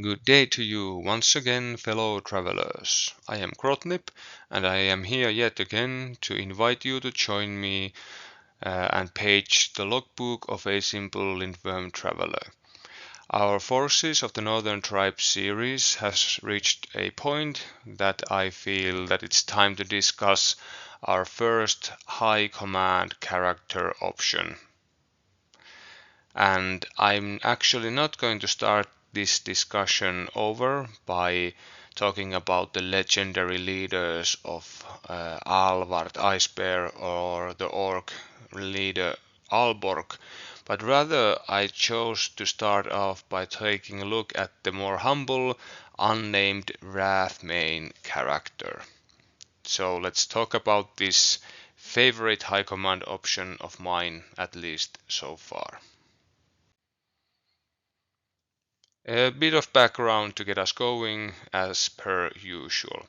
Good day to you once again, fellow travelers. I am Krotnip, and I am here yet again to invite you to join me and page the logbook of a simple Lindworm traveler. Our Forces of the Northern Tribe series has reached a point that I feel that it's time to discuss our first high command character option. And I'm actually not going to start this discussion over by talking about the legendary leaders of Alvard Icebear or the orc leader Alborg, but rather I chose to start off by taking a look at the more humble, unnamed Wrathmane character. So let's talk about this favorite high command option of mine, at least so far. A bit of background to get us going as per usual.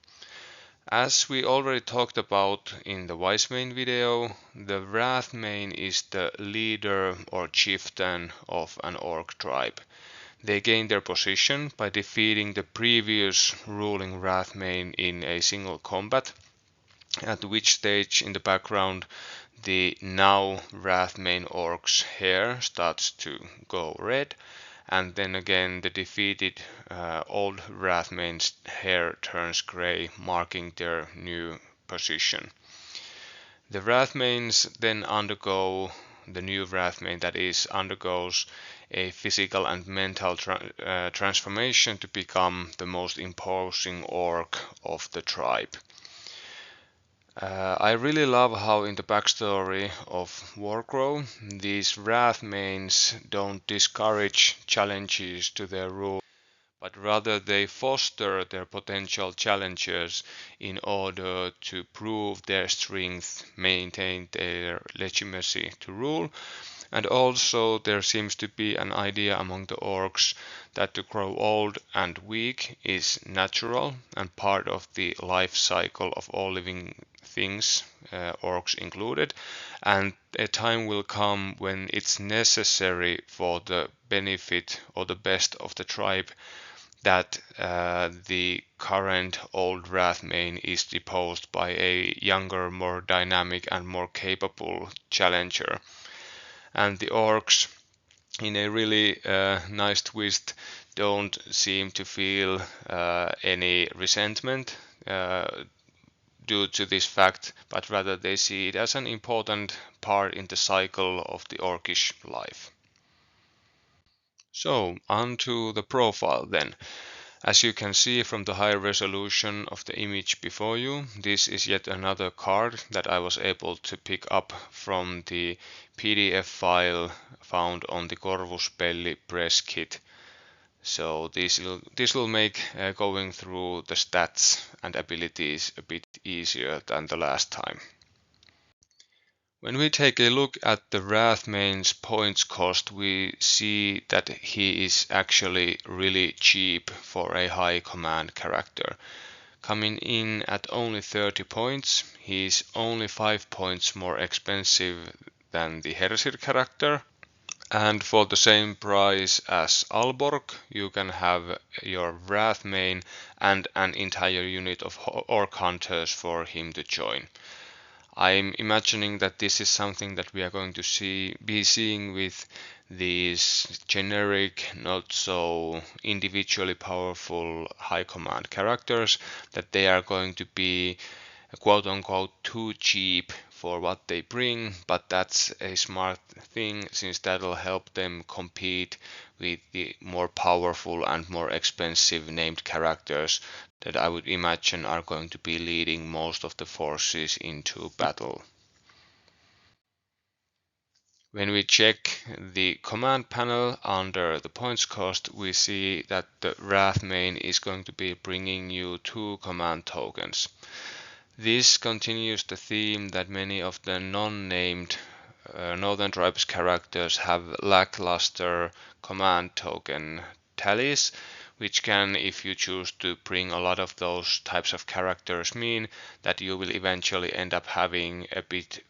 As we already talked about in the Wrathmane video, the Wrathmane is the leader or chieftain of an orc tribe. They gain their position by defeating the previous ruling Wrathmane in a single combat, at which stage in the background the now Wrathmane orc's hair starts to go red, and then again the defeated old Wrathmane's hair turns grey, marking their new position. The Wrathmanes then undergo, the new Wrathmane that is, undergoes a physical and mental transformation to become the most imposing orc of the tribe. I really love how in the backstory of Warcrow, these Wrathmanes don't discourage challenges to their rule, but rather they foster their potential challengers in order to prove their strength, maintain their legitimacy to rule, and also there seems to be an idea among the orcs that to grow old and weak is natural and part of the life cycle of all living things, orcs included, and a time will come when it's necessary for the benefit or the best of the tribe that the current old Wrathmane is deposed by a younger, more dynamic and more capable challenger. And the orcs, in a really nice twist, don't seem to feel any resentment due to this fact, but rather they see it as an important part in the cycle of the orcish life. So, onto the profile then. As you can see from the high resolution of the image before you, this is yet another card that I was able to pick up from the PDF file found on the Corvuspelli press kit. So this will make going through the stats and abilities a bit easier than the last time. When we take a look at the Wrathmane's points cost, we see that he is actually really cheap for a high command character. Coming in at only 30 points, he is only 5 points more expensive than the Hersir character. And for the same price as Alborg, you can have your Wrathmane and an entire unit of Orc Hunters for him to join. I'm imagining that this is something that we are going to be seeing with these generic, not so individually powerful high command characters, that they are going to be quote unquote too cheap for what they bring, but that's a smart thing since that'll help them compete with the more powerful and more expensive named characters that I would imagine are going to be leading most of the forces into battle. When we check the command panel under the points cost, we see that the Wrathmane is going to be bringing you 2 command tokens. This continues the theme that many of the non-named Northern Tribes characters have lackluster command token tallies, which can, if you choose to bring a lot of those types of characters, mean that you will eventually end up having a bit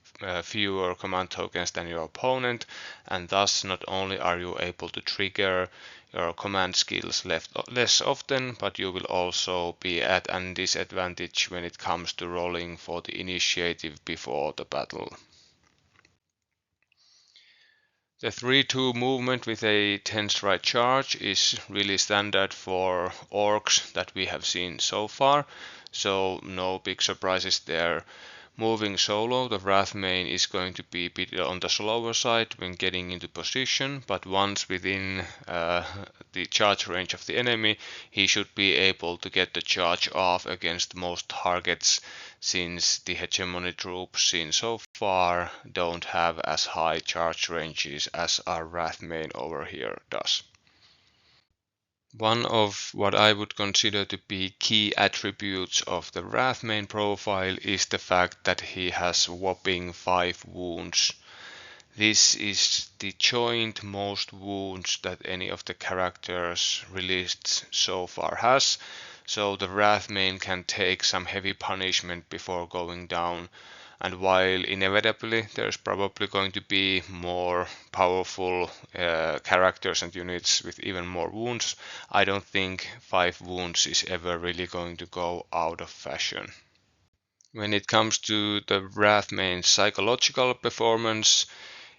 fewer command tokens than your opponent, and thus not only are you able to trigger your command skills less often, but you will also be at a disadvantage when it comes to rolling for the initiative before the battle. The 3-2 movement with a 10 stride charge is really standard for orcs that we have seen so far, so no big surprises there. Moving solo, the Wrathmane is going to be a bit on the slower side when getting into position, but once within the charge range of the enemy, he should be able to get the charge off against most targets, since the hegemony troops seen so far don't have as high charge ranges as our Wrathmane over here does. One of what I would consider to be key attributes of the Wrathmane profile is the fact that he has whopping 5 wounds. This is the joint most wounds that any of the characters released so far has, so the Wrathmane can take some heavy punishment before going down. And while inevitably there's probably going to be more powerful characters and units with even more wounds, I don't think 5 wounds is ever really going to go out of fashion. When it comes to the Wrathmane's psychological performance,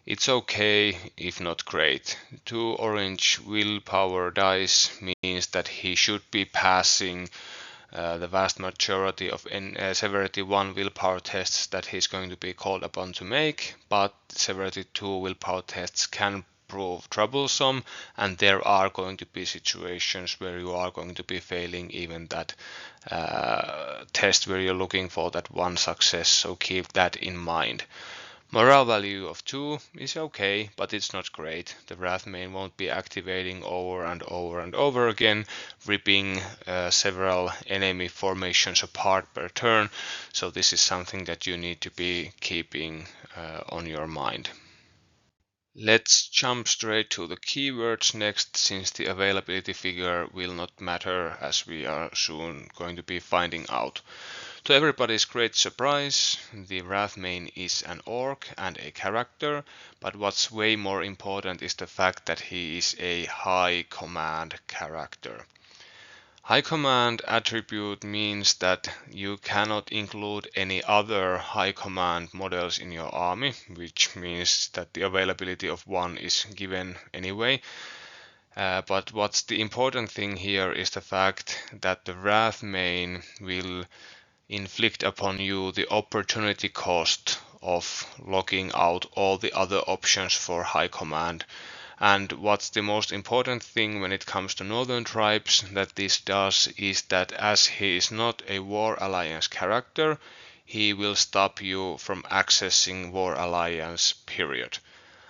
it's okay, if not great. 2 orange willpower dice means that he should be passing the vast majority of severity 1 willpower tests that he's going to be called upon to make, but severity 2 willpower tests can prove troublesome, and there are going to be situations where you are going to be failing even that test where you're looking for that 1 success, so keep that in mind. Morale value of 2 is okay, but it's not great. The Wrathmane won't be activating over and over and over again, ripping several enemy formations apart per turn, so this is something that you need to be keeping on your mind. Let's jump straight to the keywords next, since the availability figure will not matter, as we are soon going to be finding out. To everybody's great surprise, the Wrathmane is an orc and a character, but what's way more important is the fact that he is a high command character. High command attribute means that you cannot include any other high command models in your army, which means that the availability of 1 is given anyway. But what's the important thing here is the fact that the Wrathmane will inflict upon you the opportunity cost of locking out all the other options for high command. And what's the most important thing when it comes to Northern Tribes that this does is that as he is not a War Alliance character, he will stop you from accessing War Alliance, period.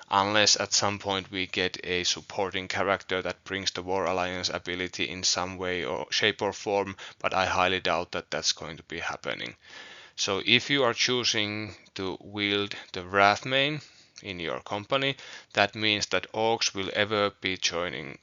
Unless at some point we get a supporting character that brings the War Alliance ability in some way or shape or form, but I highly doubt that that's going to be happening. So if you are choosing to wield the Wrathmane in your company, that means that orcs will ever be joining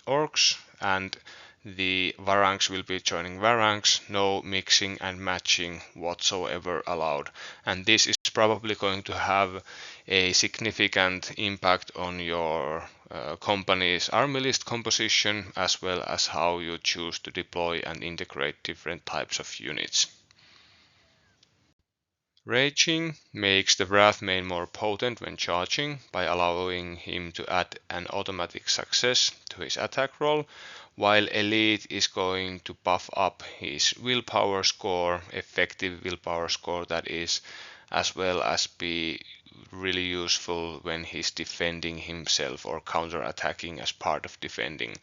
orcs and the Varangs will be joining Varangs, no mixing and matching whatsoever allowed. And this is probably going to have a significant impact on your company's army list composition, as well as how you choose to deploy and integrate different types of units. Raging makes the Wrathmane more potent when charging by allowing him to add an automatic success to his attack roll, while Elite is going to buff up his willpower score, effective willpower score that is, as well as be really useful when he's defending himself or counter-attacking as part of defending.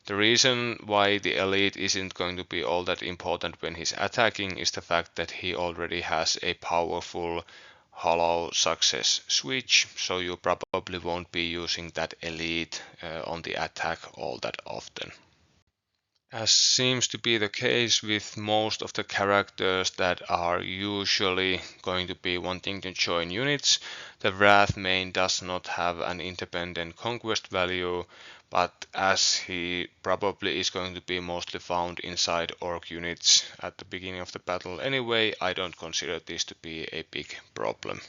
The reason why the Elite isn't going to be all that important when he's attacking is the fact that he already has a powerful hollow success switch, so you probably won't be using that Elite on the attack all that often. As seems to be the case with most of the characters that are usually going to be wanting to join units, the Wrathmane does not have an independent conquest value, but as he probably is going to be mostly found inside orc units at the beginning of the battle anyway, I don't consider this to be a big problem.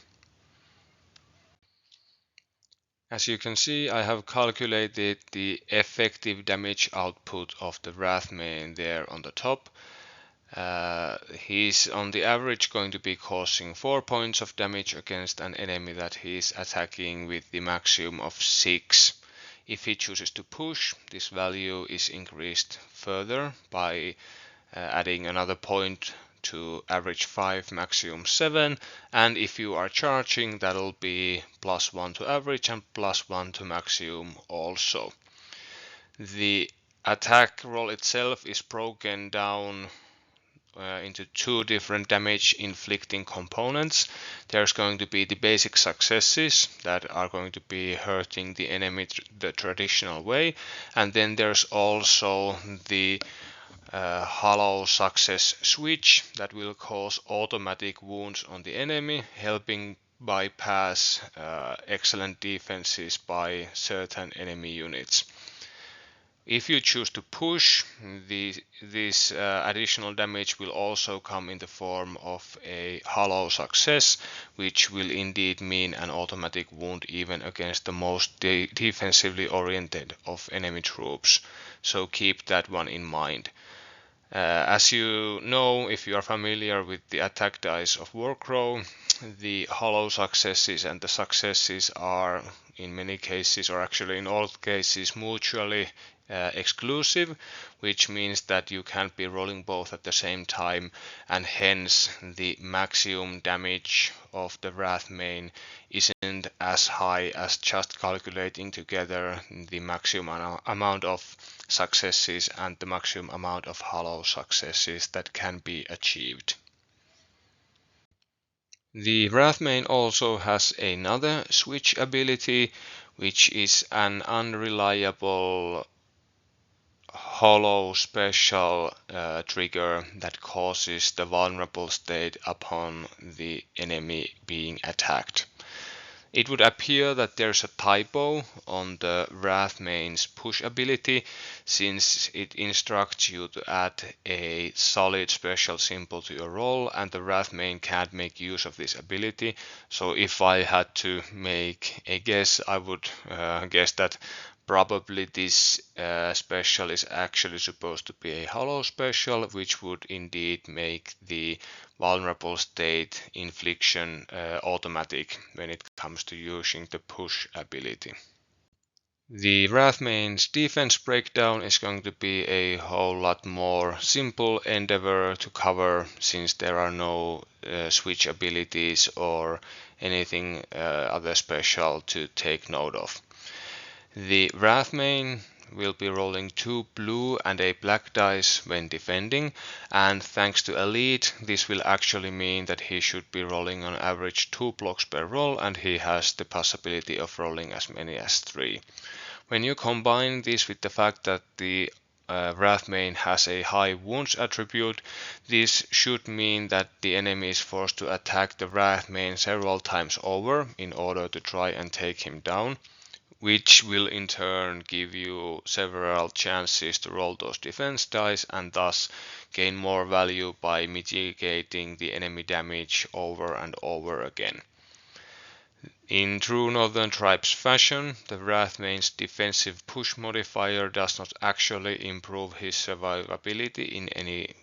As you can see, I have calculated the effective damage output of the Wrathmane there on the top. He's on the average going to be causing 4 points of damage against an enemy that he's attacking with the maximum of 6. If he chooses to push, this value is increased further by adding another point to average 5, maximum 7, and if you are charging, that'll be +1 to average and +1 to maximum also. The attack roll itself is broken down into 2 different damage inflicting components. There's going to be the basic successes that are going to be hurting the enemy the traditional way, and then there's also the hollow success switch that will cause automatic wounds on the enemy, helping bypass excellent defenses by certain enemy units. If you choose to push, this additional damage will also come in the form of a hollow success, which will indeed mean an automatic wound even against the most defensively oriented of enemy troops. So keep that one in mind. As you know, if you are familiar with the attack dice of Warcrow, the hollow successes and the successes are in many cases, or actually in all cases, mutually exclusive, which means that you can't be rolling both at the same time, and hence the maximum damage of the Wrathmane isn't as high as just calculating together the maximum amount of successes and the maximum amount of hollow successes that can be achieved. The Wrathmane also has another switch ability, which is an unreliable hollow special trigger that causes the vulnerable state upon the enemy being attacked. It would appear that there's a typo on the Wrathmane's push ability, since it instructs you to add a solid special symbol to your roll, and the Wrathmane can't make use of this ability. So if I had to make a guess, I would guess that probably this special is actually supposed to be a hollow special, which would indeed make the vulnerable state infliction automatic when it comes to using the push ability. The Wrathmane's defense breakdown is going to be a whole lot more simple endeavor to cover, since there are no switch abilities or anything other special to take note of. The Wrathmane will be rolling 2 blue and a black dice when defending, and thanks to Elite, this will actually mean that he should be rolling on average 2 blocks per roll, and he has the possibility of rolling as many as 3. When you combine this with the fact that the Wrathmane has a high wounds attribute, this should mean that the enemy is forced to attack the Wrathmane several times over in order to try and take him down, which will in turn give you several chances to roll those defense dice and thus gain more value by mitigating the enemy damage over and over again. In true Northern Tribes fashion, the Wrathmane's defensive push modifier does not actually improve his survivability in any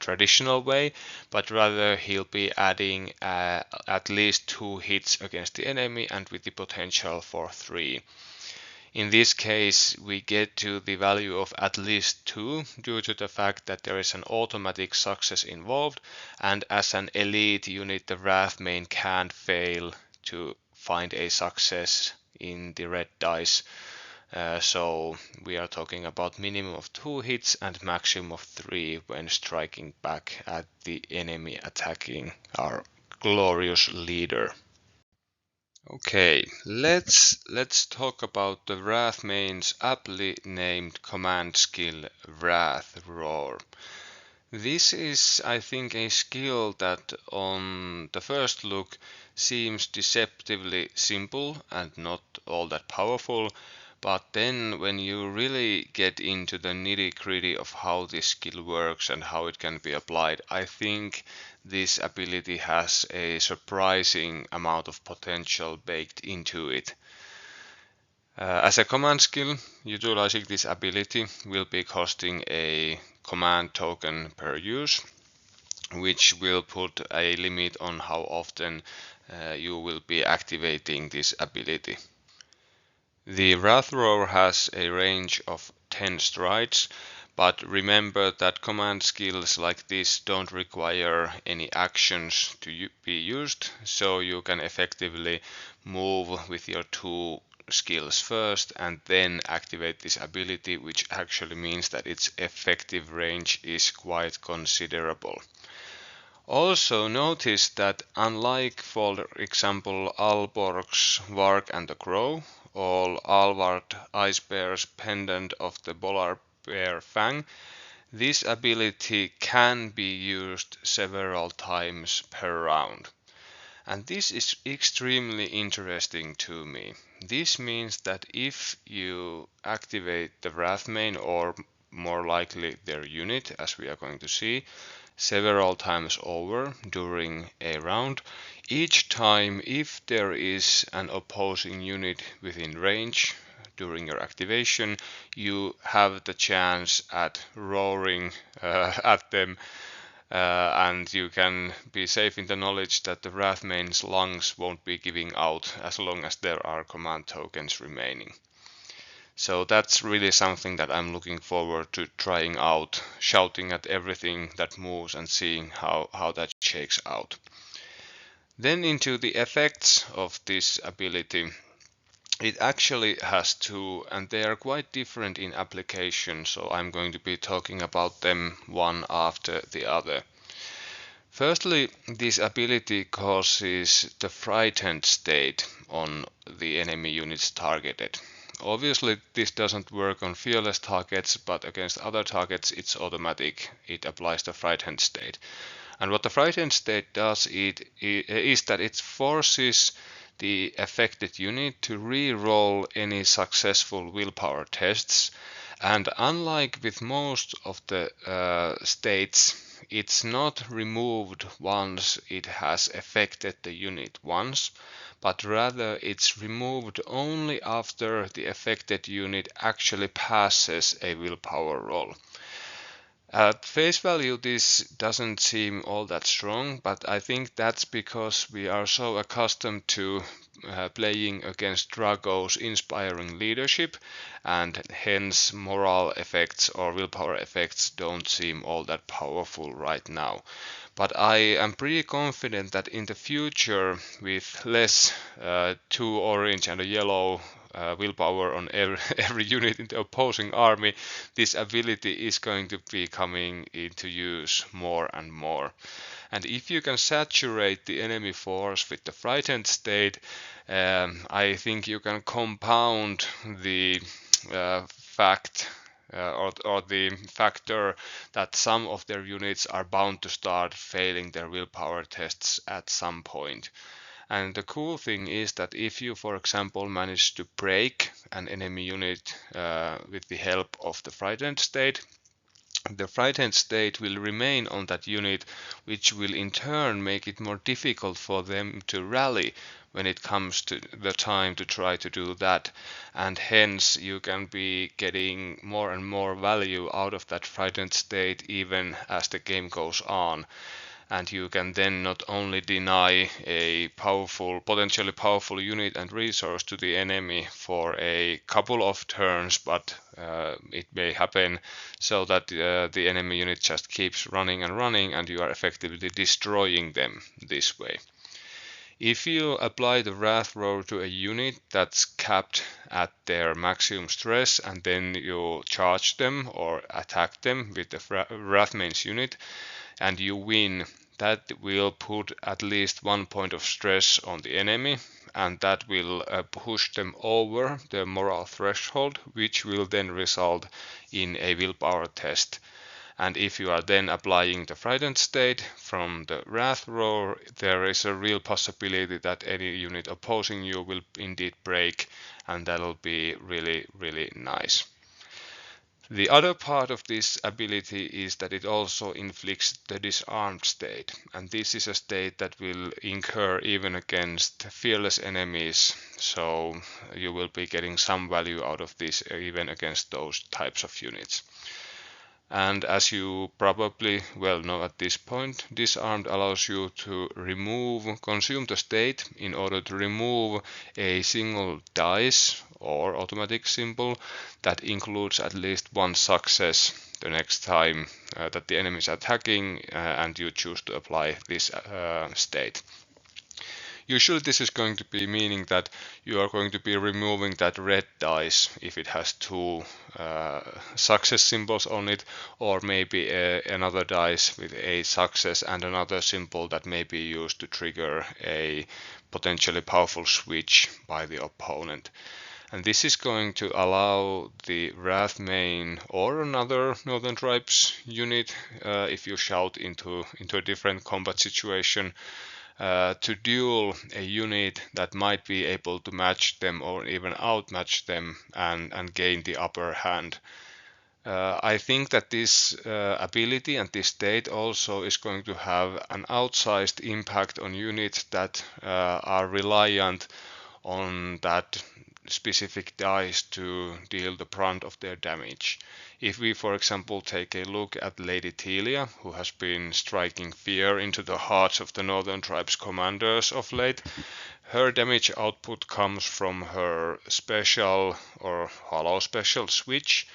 traditional way, but rather he'll be adding at least 2 hits against the enemy and with the potential for 3. In this case, we get to the value of at least 2 due to the fact that there is an automatic success involved, and as an elite unit, the Wrathmane can't fail to find a success in the red dice. So we are talking about minimum of 2 hits and maximum of 3 when striking back at the enemy attacking our glorious leader. Okay, let's talk about the Wrathmane's aptly named command skill, Wrath Roar. This is, I think, a skill that on the first look seems deceptively simple and not all that powerful, but then when you really get into the nitty-gritty of how this skill works and how it can be applied, I think this ability has a surprising amount of potential baked into it. As a command skill, utilizing this ability will be costing a command token per use, which will put a limit on how often you will be activating this ability. The Wrathroar has a range of 10 strides, but remember that command skills like this don't require any actions to be used, so you can effectively move with your two skills first and then activate this ability, which actually means that its effective range is quite considerable. Also notice that unlike, for example, Alborg's Varg and the Crow, or Alvard Ice Bear's Pendant of the Polar Bear Fang, this ability can be used several times per round. And this is extremely interesting to me. This means that if you activate the Wrathmane, or more likely their unit, as we are going to see, several times over during a round, each time if there is an opposing unit within range during your activation, you have the chance at roaring at them, and you can be safe in the knowledge that the Wrathmane's lungs won't be giving out as long as there are command tokens remaining. So that's really something that I'm looking forward to trying out, shouting at everything that moves and seeing how that shakes out. Then into the effects of this ability. It actually has two, and they are quite different in application, so I'm going to be talking about them one after the other. Firstly, this ability causes the frightened state on the enemy units targeted. Obviously, this doesn't work on fearless targets, but against other targets it's automatic. It applies the frightened state. And what the frightened state does is that it forces the affected unit to re-roll any successful willpower tests. And unlike with most of the states, it's not removed once it has affected the unit once, but rather it's removed only after the affected unit actually passes a willpower roll. At face value, this doesn't seem all that strong, but I think that's because we are so accustomed to playing against Drago's inspiring leadership, and hence moral effects or willpower effects don't seem all that powerful right now. But I am pretty confident that in the future, with less 2 orange and a yellow willpower on every unit in the opposing army, this ability is going to be coming into use more and more. And if you can saturate the enemy force with the frightened state, I think you can compound the fact or the factor that some of their units are bound to start failing their willpower tests at some point. And the cool thing is that if you, for example, manage to break an enemy unit with the help of the frightened state, the frightened state will remain on that unit, which will in turn make it more difficult for them to rally when it comes to the time to try to do that. And hence you can be getting more and more value out of that frightened state even as the game goes on. And you can then not only deny a potentially powerful unit and resource to the enemy for a couple of turns, but it may happen so that the enemy unit just keeps running and running, and you are effectively destroying them this way. If you apply the Wrathroar to a unit that's capped at their maximum stress, and then you charge them or attack them with the Wrathmane's unit, and you win, that will put at least 1 point of stress on the enemy, and that will push them over the moral threshold, which will then result in a willpower test. And if you are then applying the frightened state from the Wrathroar, there is a real possibility that any unit opposing you will indeed break, and that'll be really, really nice. The other part of this ability is that it also inflicts the disarmed state, and this is a state that will incur even against fearless enemies, so you will be getting some value out of this even against those types of units. And as you probably well know at this point, disarmed allows you to consume the state in order to remove a single dice or automatic symbol that includes at least one success the next time that the enemy is attacking and you choose to apply this state. Usually this is going to be meaning that you are going to be removing that red dice if it has two success symbols on it, or maybe another dice with a success and another symbol that may be used to trigger a potentially powerful switch by the opponent. And this is going to allow the Wrathmane or another Northern Tribes unit, if you shout into a different combat situation, to duel a unit that might be able to match them or even outmatch them and gain the upper hand. I think that this ability and this state also is going to have an outsized impact on units that are reliant on that specific dice to deal the brunt of their damage. If we, for example, take a look at Lady Telia, who has been striking fear into the hearts of the Northern Tribes commanders of late, her damage output comes from her special or hollow special switch,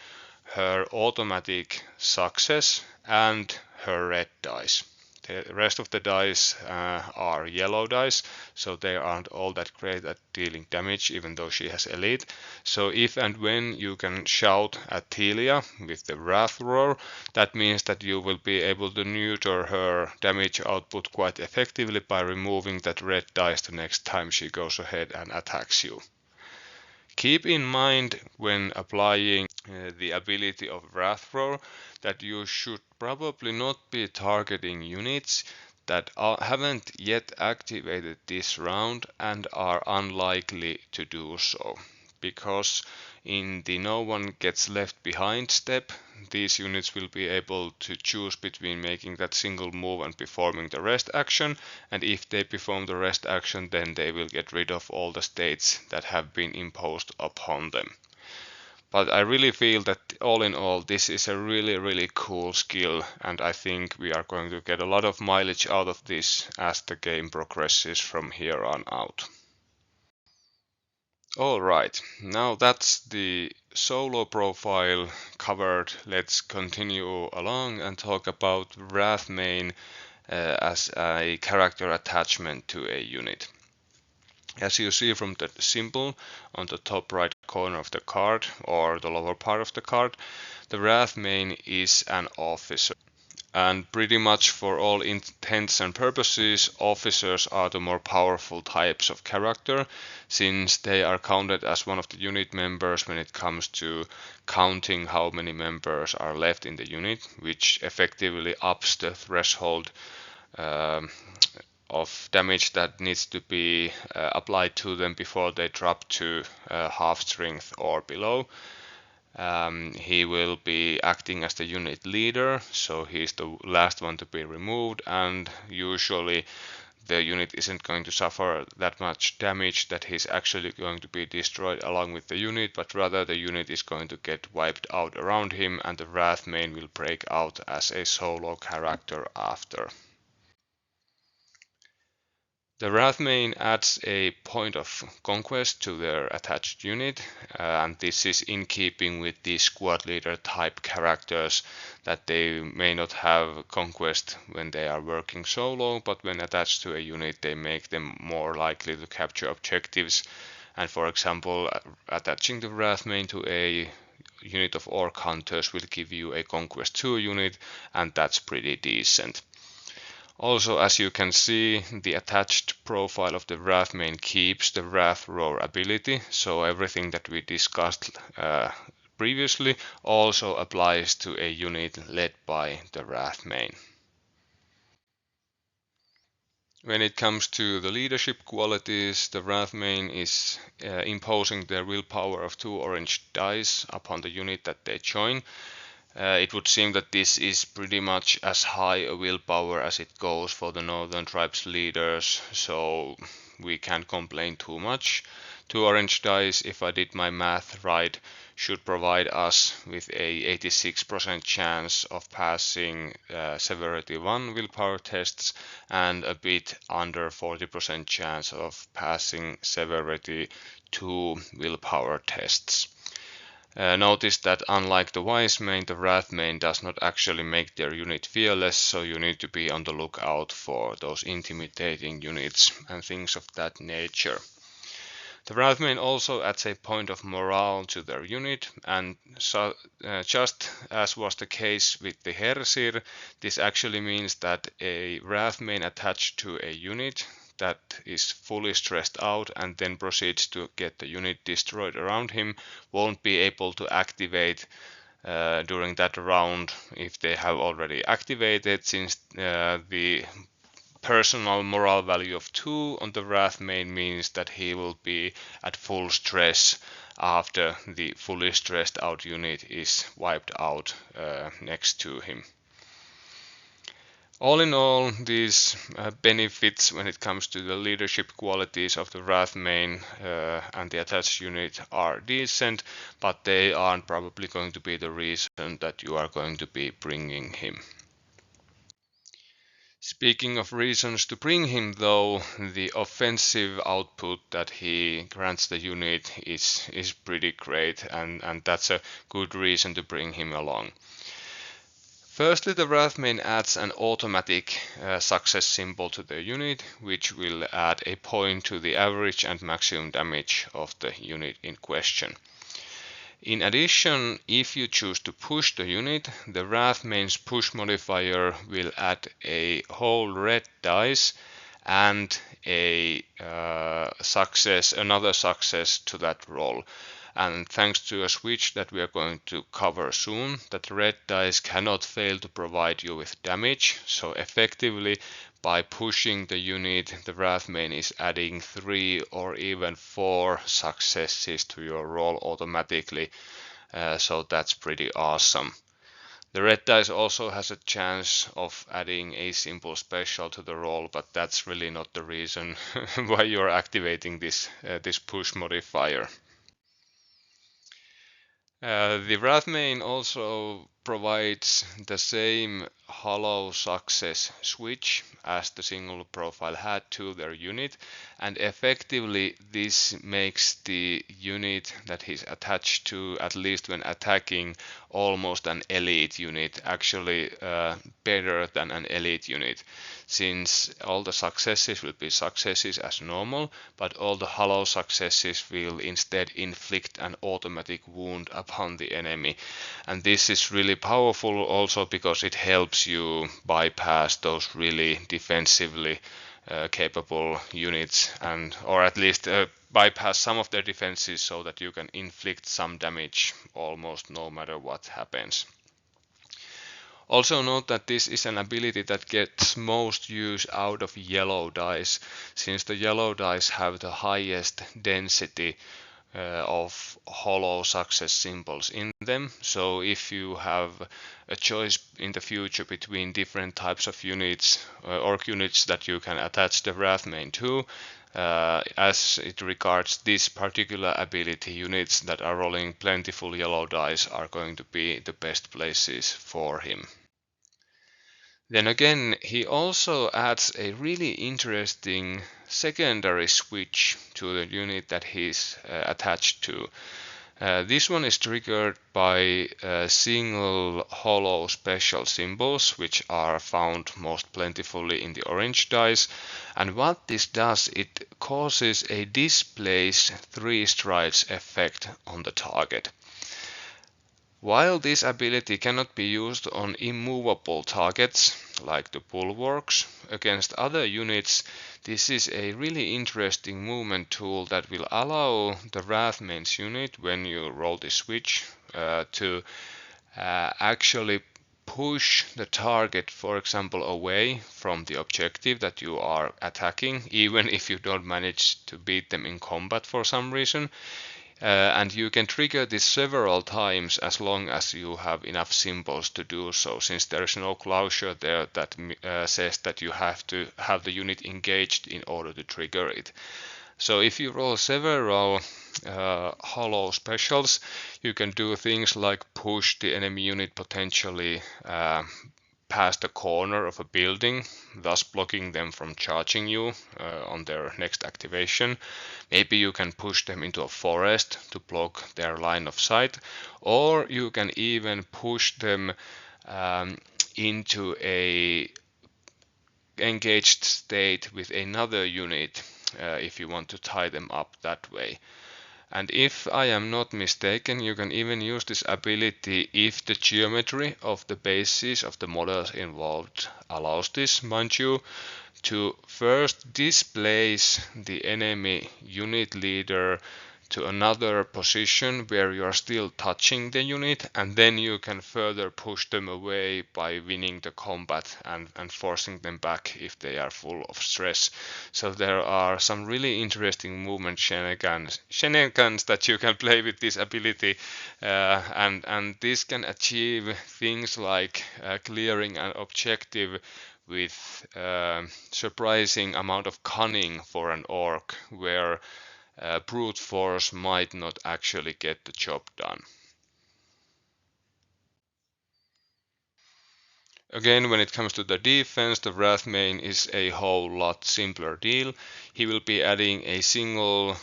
her automatic success, and her red dice. The rest of the dice are yellow dice, so they aren't all that great at dealing damage, even though she has elite. So if and when you can shout at Telia with the Wrath Roar, that means that you will be able to neuter her damage output quite effectively by removing that red dice the next time she goes ahead and attacks you. Keep in mind when applying the ability of Wrathroar that you should probably not be targeting units that haven't yet activated this round and are unlikely to do so, because in the no one gets left behind step, these units will be able to choose between making that single move and performing the rest action, and if they perform the rest action, then they will get rid of all the states that have been imposed upon them. But I really feel that all in all, this is a really cool skill, and I think we are going to get a lot of mileage out of this as the game progresses from here on out. Alright, now that's the solo profile covered. Let's continue along and talk about Wrathmane as a character attachment to a unit. As you see from the symbol on the top right corner of the card or the lower part of the card, the Wrathmane is an officer. And pretty much for all intents and purposes, officers are the more powerful types of character, since they are counted as one of the unit members when it comes to counting how many members are left in the unit, which effectively ups the threshold of damage that needs to be applied to them before they drop to half strength or below. He will be acting as the unit leader, so he's the last one to be removed, and usually the unit isn't going to suffer that much damage that he's actually going to be destroyed along with the unit, but rather the unit is going to get wiped out around him, and the Wrathmane will break out as a solo character after. The Wrathmane adds a point of conquest to their attached unit, and this is in keeping with the squad leader type characters, that they may not have conquest when they are working solo, but when attached to a unit they make them more likely to capture objectives. And for example, attaching the Wrathmane to a unit of Orc Hunters will give you a Conquest 2 unit, and that's pretty decent. Also, as you can see, the attached profile of the Wrathmane keeps the Wrath Roar ability, so everything that we discussed previously also applies to a unit led by the Wrathmane. When it comes to the leadership qualities, the Wrathmane is imposing their willpower of 2 orange dice upon the unit that they join. It would seem that this is pretty much as high a willpower as it goes for the Northern Tribes leaders, so we can't complain too much. 2 orange dice, if I did my math right, should provide us with a 86% chance of passing Severity 1 willpower tests and a bit under 40% chance of passing Severity 2 willpower tests. Notice that unlike the Wrathmane, the Wrathmane does not actually make their unit fearless, so you need to be on the lookout for those intimidating units and things of that nature. The Wrathmane also adds a point of morale to their unit, and so, just as was the case with the Hersir, this actually means that a Wrathmane attached to a unit that is fully stressed out and then proceeds to get the unit destroyed around him won't be able to activate during that round if they have already activated, since the personal morale value of 2 on the Wrathmane means that he will be at full stress after the fully stressed out unit is wiped out next to him. All in all, these benefits when it comes to the leadership qualities of the Wrathmane and the attached unit are decent, but they aren't probably going to be the reason that you are going to be bringing him. Speaking of reasons to bring him though, the offensive output that he grants the unit is pretty great, and that's a good reason to bring him along. Firstly, the Wrathmane adds an automatic success symbol to the unit, which will add a point to the average and maximum damage of the unit in question. In addition, if you choose to push the unit, the Wrathmane's push modifier will add a whole red dice and another success to that roll. And thanks to a switch that we are going to cover soon, that red dice cannot fail to provide you with damage. So effectively, by pushing the unit, the Wrathmane is adding 3 or even 4 successes to your roll automatically, so that's pretty awesome. The red dice also has a chance of adding a simple special to the roll, but that's really not the reason why you're activating this push modifier. The Wrathmane also provides the same hollow success switch as the single profile had to their unit, and effectively this makes the unit that he's attached to, at least when attacking, almost an elite unit, actually better than an elite unit, since all the successes will be successes as normal, but all the hollow successes will instead inflict an automatic wound upon the enemy. And this is really powerful also because it helps you bypass those really defensively capable units, or at least bypass some of their defenses so that you can inflict some damage almost no matter what happens. Also note that this is an ability that gets most use out of yellow dice, since the yellow dice have the highest density of hollow success symbols in them. So if you have a choice in the future between different types of units, orc units that you can attach the Wrathmane to, as it regards this particular ability, units that are rolling plentiful yellow dice are going to be the best places for him. Then again, he also adds a really interesting secondary switch to the unit that he's attached to. This one is triggered by single hollow special symbols, which are found most plentifully in the orange dice. And what this does, it causes a displace 3 strides effect on the target. While this ability cannot be used on immovable targets, like the bulwarks, against other units, this is a really interesting movement tool that will allow the Wrathmane's unit, when you roll this switch, to actually push the target, for example, away from the objective that you are attacking, even if you don't manage to beat them in combat for some reason. And you can trigger this several times as long as you have enough symbols to do so, since there is no clause there that says that you have to have the unit engaged in order to trigger it. So if you roll several hollow specials, you can do things like push the enemy unit potentially past the corner of a building, thus blocking them from charging you on their next activation. Maybe you can push them into a forest to block their line of sight, or you can even push them into a engaged state with another unit if you want to tie them up that way. And if I am not mistaken, you can even use this ability if the geometry of the bases of the models involved allows this, mind you, to first displace the enemy unit leader to another position where you are still touching the unit, and then you can further push them away by winning the combat and forcing them back if they are full of stress. So there are some really interesting movement shenanigans that you can play with this ability, and this can achieve things like clearing an objective with surprising amount of cunning for an orc, where brute force might not actually get the job done. Again, when it comes to the defense, the Wrathmane is a whole lot simpler deal. He will be adding a single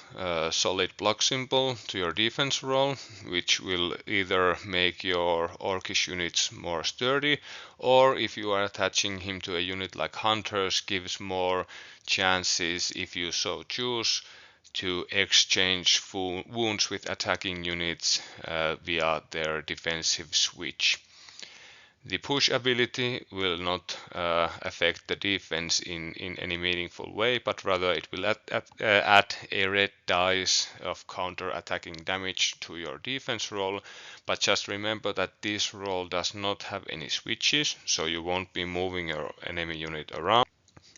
solid block symbol to your defense roll, which will either make your orcish units more sturdy, or if you are attaching him to a unit like Hunters, gives more chances, if you so choose, to exchange wounds with attacking units via their defensive switch. The push ability will not affect the defense in any meaningful way, but rather it will add a red dice of counter-attacking damage to your defense roll. But just remember that this roll does not have any switches, so you won't be moving your enemy unit around,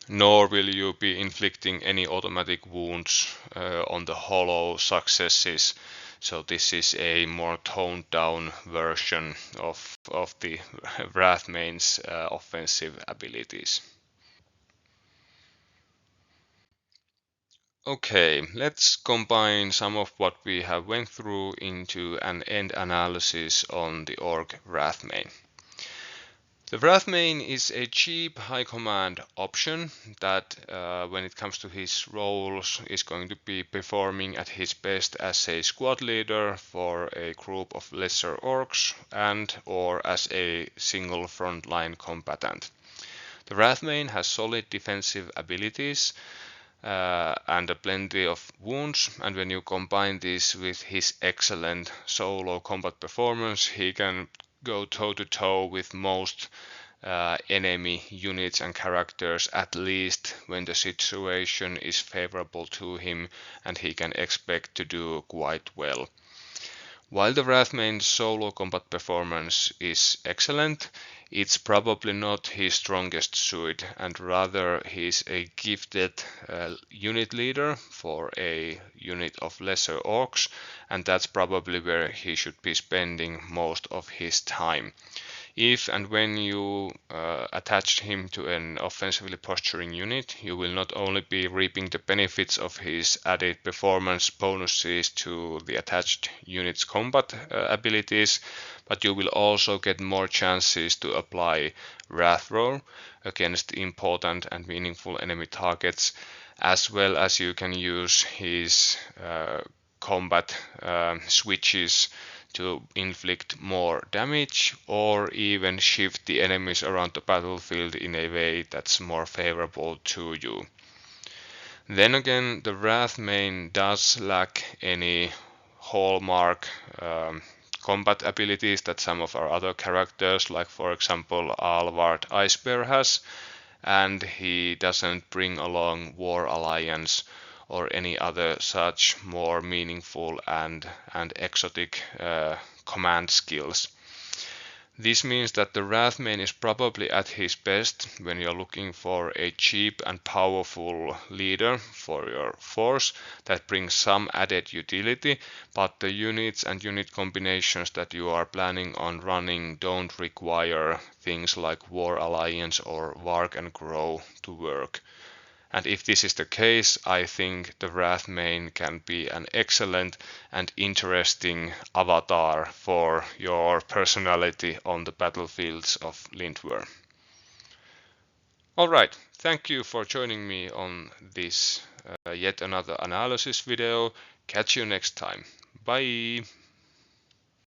nor will you be inflicting any automatic wounds on the hollow successes. So this is a more toned down version of the Wrathmane's offensive abilities. Okay, let's combine some of what we have went through into an end analysis on the orc Wrathmane. The Wrathmane is a cheap high command option that when it comes to his roles is going to be performing at his best as a squad leader for a group of lesser orcs and or as a single frontline combatant. The Wrathmane has solid defensive abilities and plenty of wounds, and when you combine this with his excellent solo combat performance, he can go toe to toe with most enemy units and characters, at least when the situation is favorable to him and he can expect to do quite well. While the Wrathmane's solo combat performance is excellent, it's probably not his strongest suit, and rather he's a gifted unit leader for a unit of lesser orcs, and that's probably where he should be spending most of his time. If and when you attach him to an offensively posturing unit, you will not only be reaping the benefits of his added performance bonuses to the attached unit's combat abilities, but you will also get more chances to apply Wrathrow against important and meaningful enemy targets, as well as you can use his combat switches to inflict more damage or even shift the enemies around the battlefield in a way that's more favorable to you. Then again, the Wrathmane does lack any hallmark combat abilities that some of our other characters, like for example Alvard Icebear, has, and he doesn't bring along War Alliance or any other such more meaningful and exotic command skills. This means that the Wrathmane is probably at his best when you're looking for a cheap and powerful leader for your force that brings some added utility, but the units and unit combinations that you are planning on running don't require things like War Alliance or Warcrow to work. And if this is the case, I think the Wrathmane can be an excellent and interesting avatar for your personality on the battlefields of Lindwar. Alright, thank you for joining me on this yet another analysis video. Catch you next time. Bye!